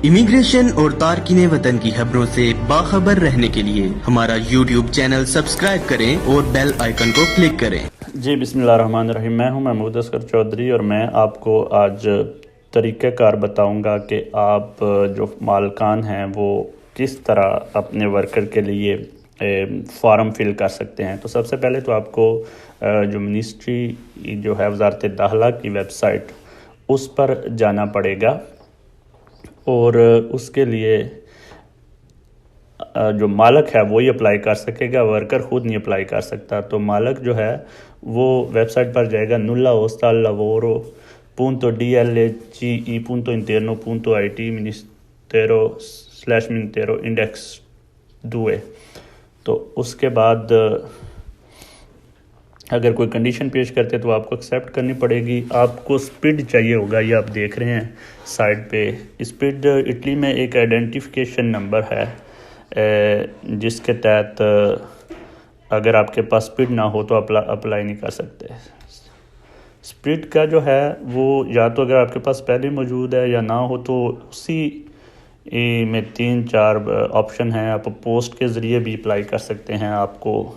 Immigration और तारकीने वतन की खबरों से बाखबर रहने के लिए हमारा YouTube चैनल सब्सक्राइब करें और बेल आइकन को क्लिक करें। जी बिस्मिल्लाहिर्रहमानिर्रहीम। मैं हूं महमूद असगर चौधरी और मैं आपको आज तरीक़ाकार बताऊंगा कि आप जो मालकान हैं वो किस तरह अपने वर्कर के लिए फॉर्म फिल कर सकते हैं। तो सबसे पहले तो आपको जो मिनिस्ट्री जो है वज़ारत दाखिला की वेबसाइट उस पर जाना पड़ेगा और उसके लिए जो मालक है वो ही अप्लाई कर सकेगा, वर्कर ख़ुद नहीं अप्लाई कर सकता। तो मालक जो है वो वेबसाइट पर जाएगा nulla-lavoro.dlg.interno.it/ministero/Ministero-index 2। तो उसके बाद अगर कोई कंडीशन पेश करते तो आपको एक्सेप्ट करनी पड़ेगी। आपको स्पिड चाहिए होगा, ये आप देख रहे हैं साइड पे। स्पिड इटली में एक आइडेंटिफिकेशन नंबर है जिसके तहत अगर आपके पास स्पिड ना हो तो अप्लाई नहीं कर सकते। स्पिड का जो है वो या तो अगर आपके पास पहले मौजूद है या ना हो तो उसी में 3-4 ऑप्शन हैं। आप पोस्ट के ज़रिए भी अप्लाई कर सकते हैं, आपको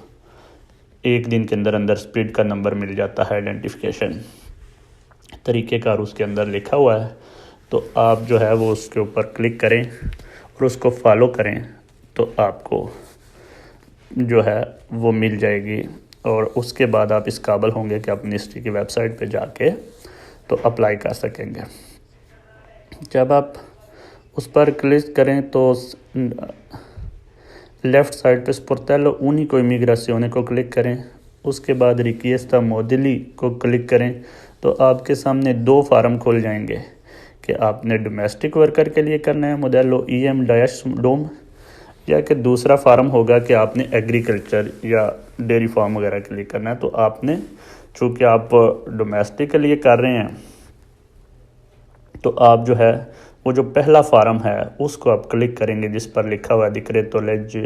एक दिन के अंदर अंदर स्पीड का नंबर मिल जाता है। आइडेंटिफिकेशन तरीक़ेकार उसके अंदर लिखा हुआ है, तो आप जो है वो उसके ऊपर क्लिक करें और उसको फॉलो करें तो आपको जो है वो मिल जाएगी। और उसके बाद आप इस काबिल होंगे कि आप मिनिस्ट्री की वेबसाइट पे जाके तो अप्लाई कर सकेंगे। जब आप उस पर क्लिक करें तो लेफ़्ट साइड पे स्पोर्टेलो ऊनिको इमिग्रासियोने को क्लिक करें। उसके बाद रिक्वेस्टा मोदिली को क्लिक करें तो आपके सामने 2 फार्म खुल जाएंगे कि आपने डोमेस्टिक वर्कर के लिए करना है मोडेलो EM-डोम, या कि दूसरा फार्म होगा कि आपने एग्रीकल्चर या डेयरी फार्म वगैरह के लिए करना है। तो आपने चूँकि आप डोमेस्टिक के लिए कर रहे हैं तो आप जो है वो जो पहला फार्म है उसको आप क्लिक करेंगे जिस पर लिखा हुआ है डिक्रेतो लेजी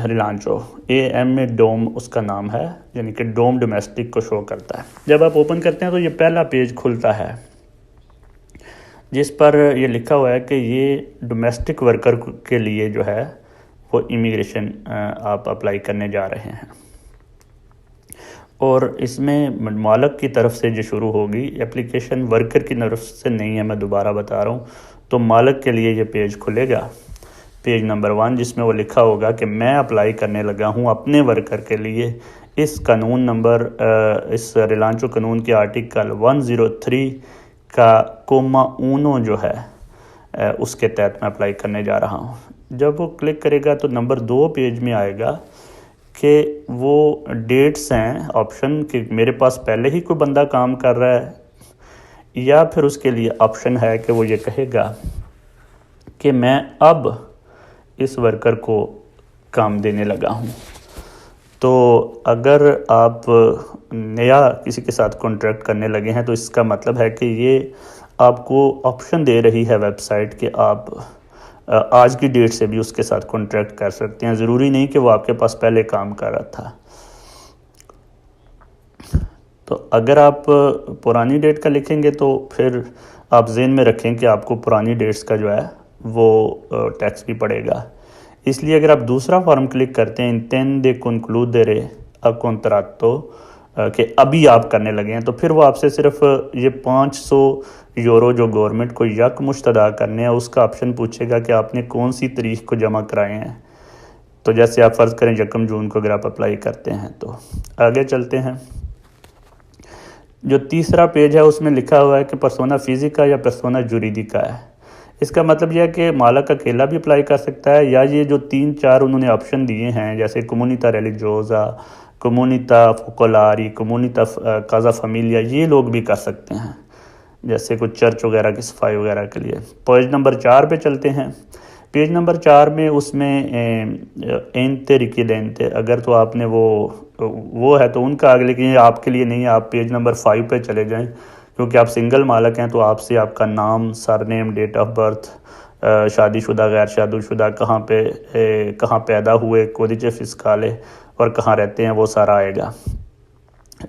रिलांचो AM-डोम उसका नाम है, यानी कि डोम डोमेस्टिक को शो करता है। जब आप ओपन करते हैं तो ये पहला पेज खुलता है जिस पर ये लिखा हुआ है कि ये डोमेस्टिक वर्कर के लिए जो है वो इमिग्रेशन आप अप्लाई करने जा रहे हैं। और इसमें मालक की तरफ से जो शुरू होगी, एप्लीकेशन वर्कर की तरफ से नहीं है, मैं दोबारा बता रहा हूँ। तो मालक के लिए ये पेज खुलेगा, पेज नंबर 1, जिसमें वो लिखा होगा कि मैं अप्लाई करने लगा हूँ अपने वर्कर के लिए इस कानून नंबर इस रिलांचो कानून के आर्टिकल 103 का कोमा 1 जो है उसके तहत मैं अप्लाई करने जा रहा हूँ। जब वो क्लिक करेगा तो नंबर 2 पेज में आएगा कि वो डेट्स हैं ऑप्शन कि मेरे पास पहले ही कोई बंदा काम कर रहा है, या फिर उसके लिए ऑप्शन है कि वो ये कहेगा कि मैं अब इस वर्कर को काम देने लगा हूँ। तो अगर आप नया किसी के साथ कॉन्ट्रैक्ट करने लगे हैं तो इसका मतलब है कि ये आपको ऑप्शन दे रही है वेबसाइट कि आप आज की डेट से भी उसके साथ कॉन्ट्रैक्ट कर सकते हैं। ज़रूरी नहीं कि वो आपके पास पहले काम कर रहा था। तो अगर आप पुरानी डेट का लिखेंगे तो फिर आप ज़हन में रखें कि आपको पुरानी डेट्स का जो है वो टैक्स भी पड़ेगा। इसलिए अगर आप दूसरा फॉर्म क्लिक करते हैं इंटेंडे concludere a contratto कि अभी आप करने लगे हैं, तो फिर वो आपसे सिर्फ ये 500 यूरो जो गवर्नमेंट को यकमुश्त अदा करने हैं उसका ऑप्शन पूछेगा कि आपने कौन सी तारीख को जमा कराए हैं। तो जैसे आप फ़र्ज़ करें 1 जून को अगर आप अप्लाई करते हैं। तो आगे चलते हैं। जो तीसरा पेज है उसमें लिखा हुआ है कि पर्सोना फिजिका या पर्सोना जुरिडिका है। इसका मतलब यह है कि मालक अकेला भी अप्लाई कर सकता है, या ये जो 3-4 उन्होंने ऑप्शन दिए हैं जैसे कोमुनिता रिलीजियोसा, कोमुनिता फोकोलारी, कोमुनिता काजा फैमिलिया, ये लोग भी कर सकते हैं, जैसे कुछ चर्च वगैरह की सफाई वगैरह के लिए। पेज नंबर 4 पे चलते हैं। पेज नंबर 4 में उसमें एंते रिक्विडेंटे अगर तो आपने वो है तो उनका आगे, लेकिन ये आपके लिए नहीं है। आप पेज नंबर 5 पे चले जाएं क्योंकि आप सिंगल मालक हैं तो आपसे आपका नाम, सरनेम, डेट ऑफ बर्थ, शादीशुदा, गैर शादीशुदा, कहाँ पैदा हुए, कोदिचे फिस्काले और कहाँ रहते हैं, वो सारा आएगा।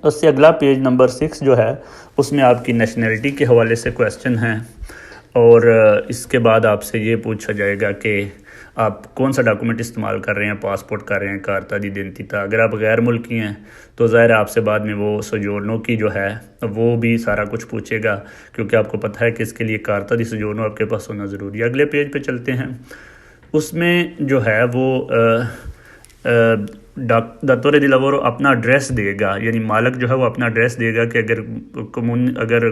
उससे अगला पेज नंबर 6 जो है उसमें आपकी नेशनलिटी के हवाले से क्वेश्चन हैं और इसके बाद आपसे ये पूछा जाएगा कि आप कौन सा डॉक्यूमेंट इस्तेमाल कर रहे हैं, पासपोर्ट कर रहे हैं, कारता दी इडेंटिता। अगर आप गैर मुल्की हैं तो ज़ाहिर है आपसे बाद में वो सोजोर्नो की जो है वो भी सारा कुछ पूछेगा, क्योंकि आपको पता है कि इसके लिए कारता दी सोजोर्नो आपके पास होना ज़रूरी है। अगले पेज पे चलते हैं, उसमें जो है वो दातोरे दी लवोरो अपना एड्रेस देगा, यानी मालिक जो है वो अपना एड्रेस देगा कि अगर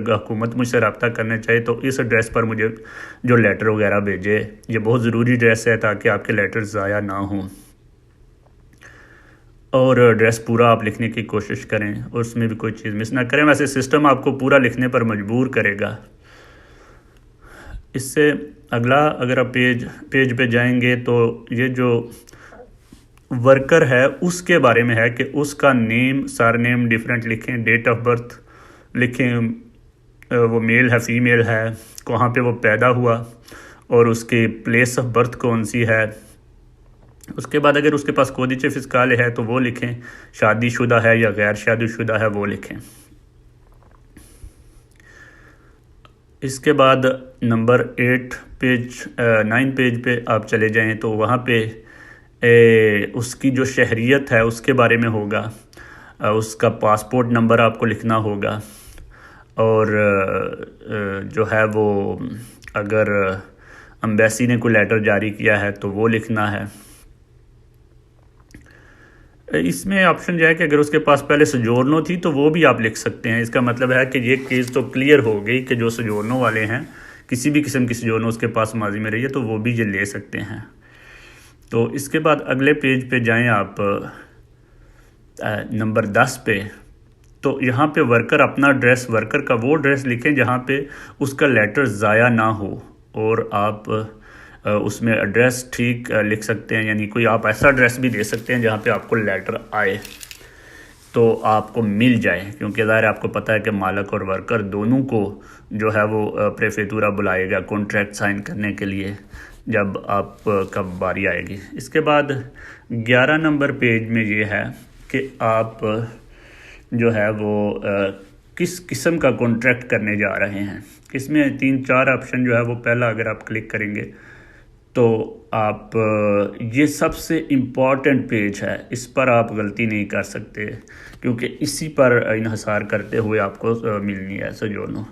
हुकूमत मुझसे रब्ता करना चाहे तो इस एड्रेस पर मुझे जो लेटर वगैरह भेजे। ये बहुत ज़रूरी एड्रेस है ताकि आपके लेटर ज़ाया ना हों, और एड्रेस पूरा आप लिखने की कोशिश करें और उसमें भी कोई चीज़ मिस ना करें। वैसे सिस्टम आपको पूरा लिखने पर मजबूर करेगा। इससे अगला अगर आप पेज पे जाएंगे तो ये जो वर्कर है उसके बारे में है कि उसका नेम सरनेम डिफरेंट लिखें, डेट ऑफ बर्थ लिखें, वो मेल है फीमेल है, कहाँ पे वो पैदा हुआ और उसकी प्लेस ऑफ बर्थ कौन सी है। उसके बाद अगर उसके पास कोदिचे फिस्काले है तो वो लिखें, शादीशुदा है या गैर शादीशुदा है वो लिखें। इसके बाद नंबर 9 पेज पे आप चले जाएं तो वहाँ पे उसकी जो शहरियत है उसके बारे में होगा, उसका पासपोर्ट नंबर आपको लिखना होगा, और जो है वो अगर एम्बेसी ने कोई लेटर जारी किया है तो वो लिखना है। इसमें ऑप्शन जो है कि अगर उसके पास पहले सोजोर्नो थी तो वो भी आप लिख सकते हैं। इसका मतलब है कि ये केस तो क्लियर हो गई कि जो सोजोर्नो वाले हैं, किसी भी किस्म की सोजोर्नो उसके पास माजी में रही है तो वो भी ये ले सकते हैं। तो इसके बाद अगले पेज पे जाएं आप, नंबर 10 पे, तो यहाँ पे वर्कर अपना एड्रेस, वर्कर का वो एड्रेस लिखें जहाँ पे उसका लेटर ज़ाया ना हो, और आप उसमें एड्रेस ठीक लिख सकते हैं, यानी कोई आप ऐसा एड्रेस भी दे सकते हैं जहाँ पे आपको लेटर आए तो आपको मिल जाए, क्योंकि ज़ाहिर आपको पता है कि मालिक और वर्कर दोनों को जो है वो प्रेफेतुरा बुलाएगा कॉन्ट्रैक्ट साइन करने के लिए जब आप कब बारी आएगी। इसके बाद 11 नंबर पेज में ये है कि आप जो है वो किस किस्म का कॉन्ट्रैक्ट करने जा रहे हैं। इसमें 3-4 ऑप्शन जो है वो, पहला अगर आप क्लिक करेंगे तो आप ये सबसे इम्पॉर्टेंट पेज है, इस पर आप गलती नहीं कर सकते क्योंकि इसी पर इन्हिसार करते हुए आपको मिलनी है सोजोर्नो।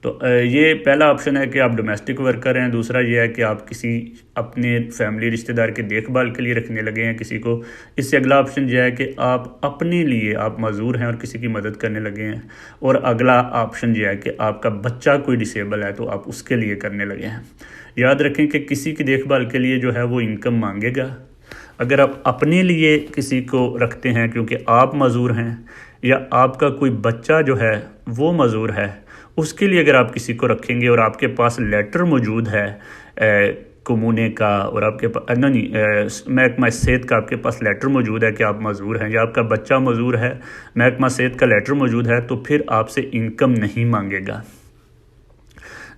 तो ये पहला ऑप्शन है कि आप डोमेस्टिक वर्कर हैं, दूसरा ये है कि आप किसी अपने फैमिली रिश्तेदार की देखभाल के लिए रखने लगे हैं किसी को। इससे अगला ऑप्शन यह है कि आप अपने लिए आप मजदूर हैं और किसी की मदद करने लगे हैं, और अगला ऑप्शन यह है कि आपका बच्चा कोई डिसेबल है तो आप उसके लिए करने लगे हैं। याद रखें कि किसी की देखभाल के लिए जो है वो इनकम मांगेगा। अगर आप अपने लिए किसी को रखते हैं क्योंकि आप मजदूर हैं, या आपका कोई बच्चा जो है वो मजदूर है, उसके लिए अगर आप किसी को रखेंगे और आपके पास लेटर मौजूद है कमूने का, और आपके पास महकमा सेहत का आपके पास लेटर मौजूद है कि आप मजदूर हैं, या आपका बच्चा मजदूर है, महकमा सेहत का लेटर मौजूद है, तो फिर आपसे इनकम नहीं मांगेगा।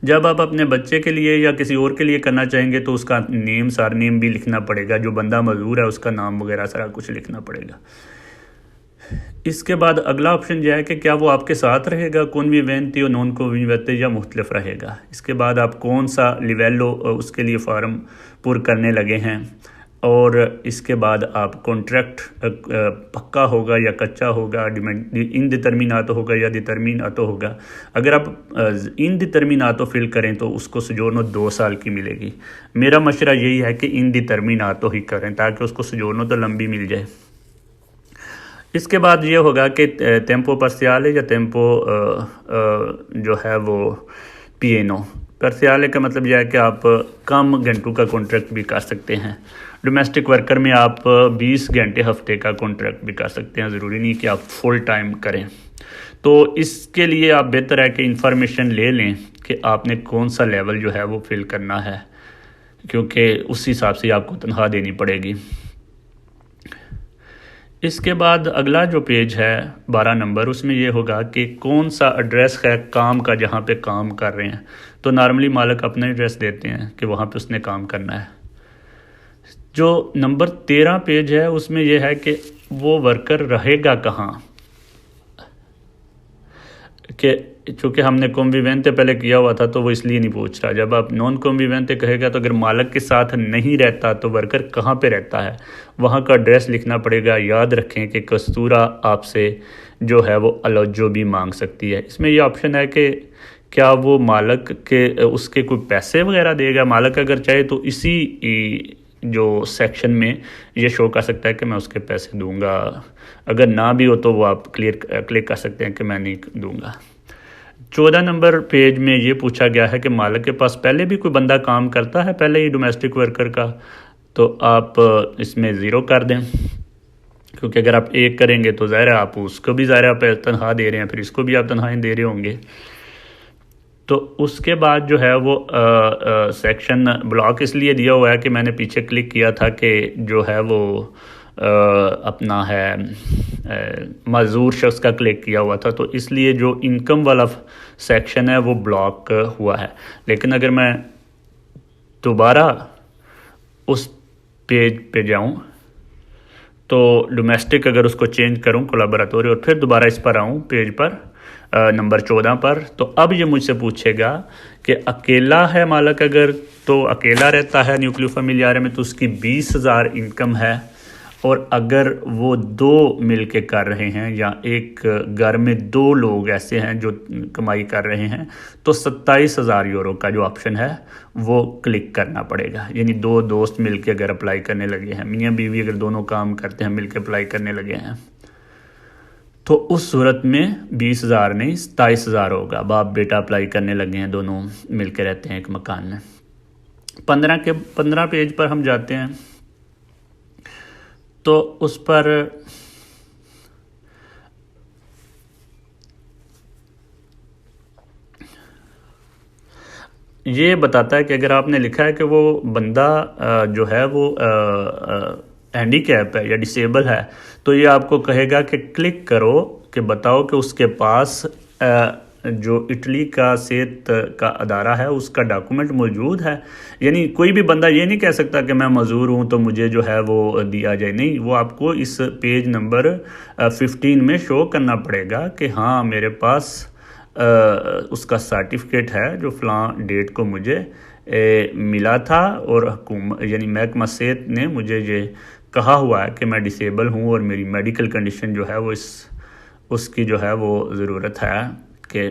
जब आप अपने बच्चे के लिए या किसी और के लिए करना चाहेंगे तो उसका नेम सरनेम भी लिखना पड़ेगा, जो बंदा मजदूर है उसका नाम वगैरह सारा कुछ लिखना पड़ेगा। इसके बाद अगला ऑप्शन यह है कि क्या वो आपके साथ रहेगा, कॉन्विवेंटी और नॉन कॉन्विवेंटी, या मुख्तलिफ रहेगा। इसके बाद आप कौन सा लिवेलो उसके लिए फार्म पुर करने लगे हैं, और इसके बाद आप कॉन्ट्रैक्ट पक्का होगा या कच्चा होगा, इनडिटर्मिनातो होगा या डिटर्मिनातो होगा। अगर आप इनडिटर्मिनातो फिल करें तो उसको सोजोर्नो 2 साल की मिलेगी। मेरा मशवरा यही है कि इनडिटर्मिनातो ही करें ताकि उसको सोजोर्नो तो लंबी मिल जाए। इसके बाद ये होगा कि टेम्पो पार्शियाले या टेम्पो जो है वो पिएनो। पार्शियाले का मतलब यह है कि आप कम घंटों का कॉन्ट्रैक्ट भी कर सकते हैं। डोमेस्टिक वर्कर में आप 20 घंटे हफ्ते का कॉन्ट्रैक्ट भी कर सकते हैं, ज़रूरी नहीं कि आप फुल टाइम करें। तो इसके लिए आप बेहतर है कि इंफॉर्मेशन ले लें कि आपने कौन सा लेवल जो है वो फिल करना है, क्योंकि उस हिसाब से आपको तनख्वाह देनी पड़ेगी। इसके बाद अगला जो पेज है 12 नंबर, उसमें ये होगा कि कौन सा एड्रेस है काम का जहाँ पे काम कर रहे हैं। तो नॉर्मली मालिक अपना एड्रेस देते हैं कि वहाँ पे उसने काम करना है। जो नंबर 13 पेज है उसमें यह है कि वो वर्कर रहेगा कहाँ, कि चूँकि हमने कॉन्विवेंटे पहले किया हुआ था तो वो इसलिए नहीं पूछ रहा। जब आप नॉन कॉन्विवेंटे कहेगा तो अगर मालिक के साथ नहीं रहता तो वर्कर कहाँ पे रहता है, वहाँ का एड्रेस लिखना पड़ेगा। याद रखें कि कस्तूरा आपसे जो है वो अलौजो भी मांग सकती है। इसमें ये ऑप्शन है कि क्या वो मालिक के उसके कोई पैसे वगैरह देगा। मालिक अगर चाहे तो इसी जो सेक्शन में ये शो कर सकता है कि मैं उसके पैसे दूंगा। अगर ना भी हो तो वो आप क्लिक कर सकते हैं कि मैं नहीं दूंगा। 14 नंबर पेज में ये पूछा गया है कि मालिक के पास पहले भी कोई बंदा काम करता है पहले ही डोमेस्टिक वर्कर का, तो आप इसमें ज़ीरो कर दें, क्योंकि अगर आप एक करेंगे तो ज़ाहिर है आप उसको भी ज़ाहिर आप तनख्वाह दे रहे हैं, फिर इसको भी आप तनख्वाहें दे रहे होंगे। तो उसके बाद जो है वो सेक्शन ब्लॉक इसलिए दिया हुआ है कि मैंने पीछे क्लिक किया था कि जो है वो अपना है मजदूर शख्स का क्लिक किया हुआ था, तो इसलिए जो इनकम वाला सेक्शन है वो ब्लॉक हुआ है। लेकिन अगर मैं दोबारा उस पेज पे जाऊं तो डोमेस्टिक अगर उसको चेंज करूं कोलैबोरेटरी और फिर दोबारा इस पर आऊं पेज पर नंबर 14 पर, तो अब ये मुझसे पूछेगा कि अकेला है मालिक, अगर तो अकेला रहता है न्यूक्लियो फैमिलियारे में तो उसकी 20,000 इनकम है, और अगर वो दो मिल के कर रहे हैं या एक घर में दो लोग ऐसे हैं जो कमाई कर रहे हैं तो 27,000 यूरो का जो ऑप्शन है वो क्लिक करना पड़ेगा। यानी दो दोस्त मिल के अगर अप्लाई करने लगे हैं, मियाँ बीवी अगर दोनों काम करते हैं मिल के अप्लाई करने लगे हैं, तो उस सूरत में 20,000 नहीं 27,000 होगा। बाप बेटा अप्लाई करने लगे हैं, दोनों मिल के रहते हैं एक मकान में। 15 पेज पर हम जाते हैं तो उस पर ये बताता है कि अगर आपने लिखा है कि वो बंदा जो है वो हैंडीकैप है या डिसेबल है, तो ये आपको कहेगा कि क्लिक करो कि बताओ कि उसके पास जो इटली का सेहत का अदारा है उसका डॉक्यूमेंट मौजूद है। यानी कोई भी बंदा ये नहीं कह सकता कि मैं मज़दूर हूँ तो मुझे जो है वो दिया जाए, नहीं, वो आपको इस पेज नंबर 15 में शो करना पड़ेगा कि हाँ मेरे पास उसका सर्टिफिकेट है जो फ़लाँ डेट को मुझे मिला था और हुकूमत यानी महकमा सेहत ने मुझे ये कहा हुआ है कि मैं डिसेबल हूँ और मेरी मेडिकल कंडीशन जो है वो उसकी जो है वो ज़रूरत है कि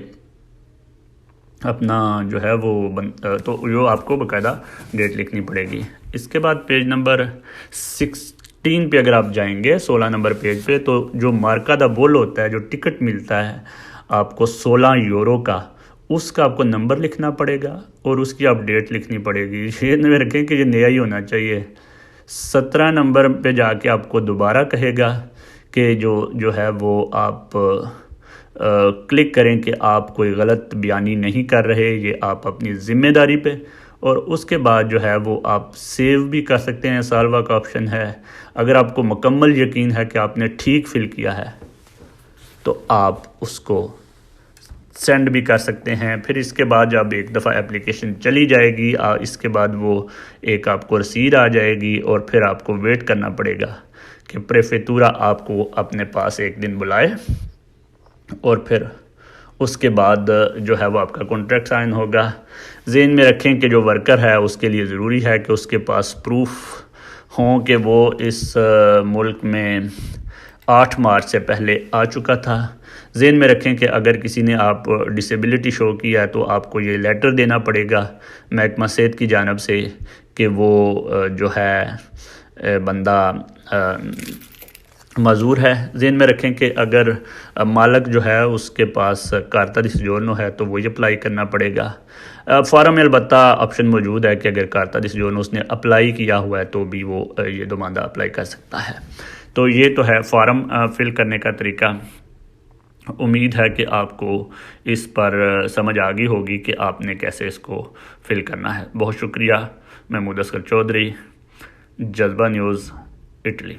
अपना जो है वो तो जो आपको बाकायदा डेट लिखनी पड़ेगी। इसके बाद पेज नंबर 16 पे अगर आप जाएंगे 16 नंबर पेज पे, तो जो मार्का दा बोल होता है, जो टिकट मिलता है आपको 16 यूरो का, उसका आपको नंबर लिखना पड़ेगा और उसकी आप डेट लिखनी पड़ेगी। ये में रखें कि ये नया ही होना चाहिए। 17 नंबर पे जाके आपको दोबारा कहेगा कि जो है वो आप क्लिक करें कि आप कोई गलत बयानी नहीं कर रहे, ये आप अपनी ज़िम्मेदारी पे, और उसके बाद जो है वो आप सेव भी कर सकते हैं, सालवा का ऑप्शन है। अगर आपको मुकम्मल यकीन है कि आपने ठीक फिल किया है तो आप उसको सेंड भी कर सकते हैं। फिर इसके बाद जब एक दफ़ा एप्लीकेशन चली जाएगी इसके बाद वो एक आपको रसीद आ जाएगी और फिर आपको वेट करना पड़ेगा कि प्रेफेतूरा आपको अपने पास एक दिन बुलाए और फिर उसके बाद जो है वो आपका कॉन्ट्रैक्ट साइन होगा। ज़हन में रखें कि जो वर्कर है उसके लिए ज़रूरी है कि उसके पास प्रूफ हों कि वो इस मुल्क में 8 मार्च से पहले आ चुका था। ज़हन में रखें कि अगर किसी ने आप डिसेबिलिटी शो किया है तो आपको ये लेटर देना पड़ेगा महकमा सेहत की जानिब से कि वो जो है बंदा मज़दूर है। ज़हन में रखें कि अगर मालिक जो है उसके पास कार्ता दी सोजोर्नो है तो वो ये अप्लाई करना पड़ेगा। फॉर्म में अलबत्ता ऑप्शन मौजूद है कि अगर कार्ता दी सोजोर्नो उसने अप्लाई किया हुआ है तो भी वो ये दोमांदा अप्लाई कर सकता है। तो ये तो है फॉर्म फिल करने का तरीका। उम्मीद है कि आपको इस पर समझ आ गई होगी कि आपने कैसे इसको फिल करना है। बहुत शुक्रिया। मैं मुदस्सिर चौधरी, जज्बा न्यूज़, इटली।